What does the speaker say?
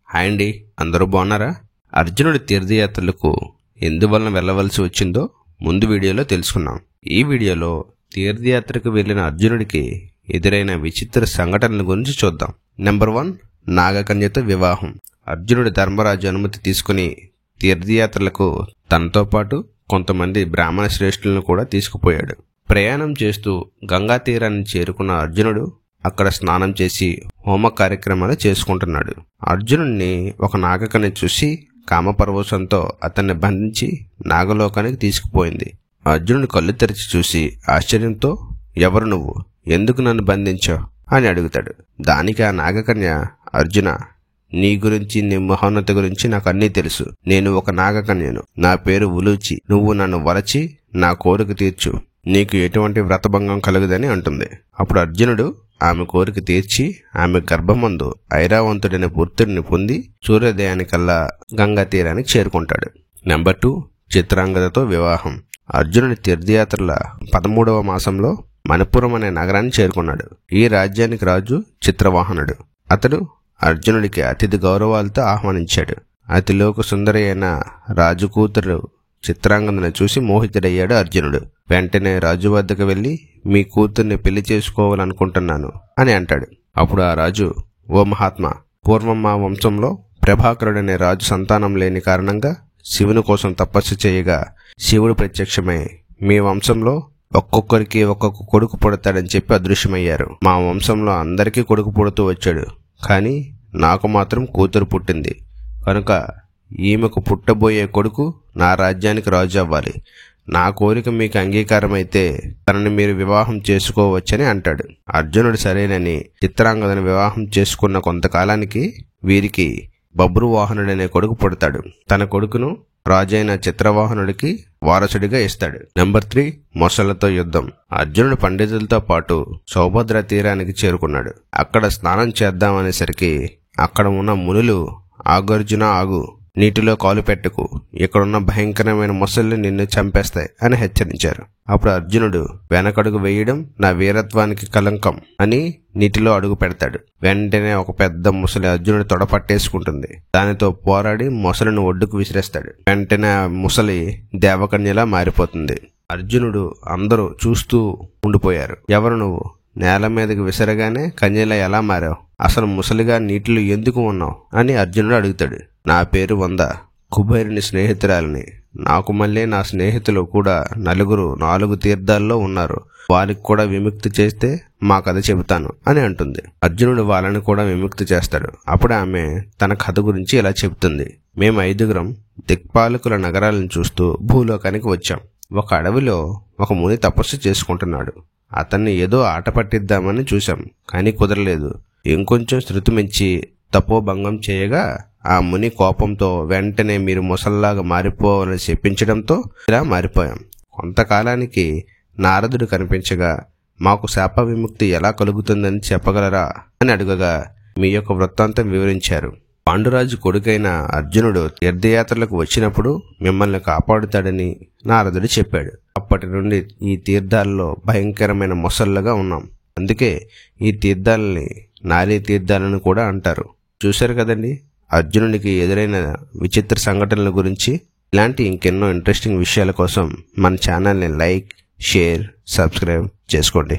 Hi అండి, అందరూ బాగున్నారా? అర్జునుడి తీర్థయాత్రలకు ఎందువలన వెళ్ళవలసి వచ్చిందో ముందు వీడియోలో తెలుసుకున్నాం. ఈ వీడియోలో తీర్థయాత్రకు వెళ్లిన అర్జునుడికి ఎదురైన విచిత్ర సంఘటనల గురించి చూద్దాం. నెంబర్ 1, నాగకన్యతో వివాహం. అర్జునుడి ధర్మరాజు అనుమతి తీసుకుని తీర్థయాత్రలకు తనతో పాటు కొంతమంది బ్రాహ్మణ శ్రేష్ఠులను కూడా తీసుకుపోయాడు. ప్రయాణం చేస్తూ గంగా తీరాన్ని చేరుకున్న అర్జునుడు అక్కడ స్నానం చేసి హోమ కార్యక్రమాలు చేసుకుంటున్నాడు. అర్జునుడిని ఒక నాగకన్య చూసి కామపరవశంతో అతన్ని బంధించి నాగలోకానికి తీసుకుపోయింది. అర్జునుడు కళ్ళు తెరిచి చూసి ఆశ్చర్యంతో, ఎవరు నువ్వు, ఎందుకు నన్ను బంధించావు అని అడుగుతాడు. దానికి ఆ నాగకన్య, అర్జున, నీ గురించి, నీ మహోన్నత గురించి నాకు అన్నీ తెలుసు. నేను ఒక నాగకన్యను, నా పేరు ఉలూచి. నువ్వు నన్ను వరచి నా కోరిక తీర్చు, నీకు ఎటువంటి వ్రతభంగం కలుగుదని అంటుంది. అప్పుడు అర్జునుడు ఆమె కోరిక తీర్చి ఆమె గర్భమందు ఐరావంతుడైన పుత్రుడిని పొంది సూర్యోదయానికల్లా గంగా తీరానికి చేరుకుంటాడు. నెంబర్ 2, చిత్రాంగదతో వివాహం. అర్జునుడి తీర్థయాత్రల 13వ మాసంలో మణిపురం అనే నగరాన్ని చేరుకున్నాడు. ఈ రాజ్యానికి రాజు చిత్రవాహనుడు. అతడు అర్జునుడికి అతిథి గౌరవాలతో ఆహ్వానించాడు. అతిలోక సుందరి అయిన రాజు కూతురు చిత్రాంగదను చూసి మోహితుడయ్యాడు అర్జునుడు. వెంటనే రాజు వద్దకు వెళ్లి, మీ కూతుర్ని పెళ్లి చేసుకోవాలనుకుంటున్నాను అని అంటాడు. అప్పుడు ఆ రాజు, ఓ మహాత్మా, పూర్వం మా వంశంలో ప్రభాకరుడనే రాజు సంతానం లేని కారణంగా శివుని కోసం తపస్సు చేయగా శివుడు ప్రత్యక్షమై మీ వంశంలో ఒక్కొక్కరికి ఒక్కొక్క కొడుకు పుడతాడని చెప్పి అదృశ్యమయ్యారు. మా వంశంలో అందరికీ కొడుకు పుడుతూ వచ్చాడు, కానీ నాకు మాత్రం కూతురు పుట్టింది. కనుక ఈమెకు పుట్టబోయే కొడుకు నా రాజ్యానికి రాజు అవ్వాలి. నా కోరిక మీకు అంగీకారమైతే తనని మీరు వివాహం చేసుకోవచ్చని అంటాడు. అర్జునుడు సరేనని చిత్రాంగదను వివాహం చేసుకున్న కొంతకాలానికి వీరికి బభ్రువాహనుడనే కొడుకు పుడతాడు. తన కొడుకును రాజైన చిత్రవాహనుడికి వారసుడిగా ఇస్తాడు. నెంబర్ 3, మొసళ్లతో యుద్ధం. అర్జునుడు పండితులతో పాటు సౌభద్ర తీరానికి చేరుకున్నాడు. అక్కడ స్నానం చేద్దామనేసరికి అక్కడ ఉన్న మునులు, ఆగర్జున ఆగు, నీటిలో కాలు పెట్టకు, ఇక్కడున్న భయంకరమైన మొసళ్ళు నిన్ను చంపేస్తాయి అని హెచ్చరించారు. అప్పుడు అర్జునుడు వెనకడుగు వేయడం నా వీరత్వానికి కలంకం అని నీటిలో అడుగు పెడతాడు. వెంటనే ఒక పెద్ద ముసలి అర్జునుడి తొడ పట్టేసుకుంటుంది. దానితో పోరాడి మొసలిని ఒడ్డుకు విసిరేస్తాడు. వెంటనే ఆ ముసలి దేవకన్యలా మారిపోతుంది. అర్జునుడు అందరూ చూస్తూ ఉండిపోయారు. ఎవరు నువ్వు? నేల మీదకి విసరగానే కన్యలా ఎలా మారావు? అసలు ముసలిగా నీటిలో ఎందుకు ఉన్నావు అని అర్జునుడు అడుగుతాడు. నా పేరు వంద, కుబేరుని స్నేహితురాలిని. నాకు మళ్ళీ నా స్నేహితులు కూడా 4 తీర్థాల్లో ఉన్నారు. వారికి కూడా విముక్తి చేస్తే మా కథ చెబుతాను అని అంటుంది. అర్జునుడు వాళ్ళని కూడా విముక్తి చేస్తాడు. అప్పుడు ఆమె తన కథ గురించి ఇలా చెబుతుంది. మేము 5గురం దిక్పాలకుల నగరాలను చూస్తూ భూలోకానికి వచ్చాం. ఒక అడవిలో ఒక ముని తపస్సు చేసుకుంటున్నాడు. అతన్ని ఏదో ఆట పట్టిద్దామని చూశాం, కానీ కుదరలేదు. ఇంకొంచెం శృతి మించి తపోభంగం చేయగా ఆ ముని కోపంతో వెంటనే మీరు ముసల్లాగా మారిపోవాలని చెప్పించడంతో ఇలా మారిపోయాం. కొంతకాలానికి నారదుడు కనిపించగా మాకు శాప విముక్తి ఎలా కలుగుతుందని చెప్పగలరా అని అడగగా మీ యొక్క వృత్తాంతం వివరించారు. పాండురాజు కొడుకైన అర్జునుడు తీర్థయాత్రలకు వచ్చినప్పుడు మిమ్మల్ని కాపాడుతాడని నారదుడు చెప్పాడు. అప్పటి నుండి ఈ తీర్థాల్లో భయంకరమైన మొసళ్ళగా ఉన్నాం. అందుకే ఈ తీర్థాలని నారీ తీర్థాలను కూడా అంటారు. చూశారు కదండి అర్జునుడికి ఎదురైన విచిత్ర సంఘటనల గురించి. ఇలాంటి ఇంకెన్నో ఇంట్రెస్టింగ్ విషయాల కోసం మన ఛానల్ని లైక్, షేర్, సబ్స్క్రైబ్ చేసుకోండి.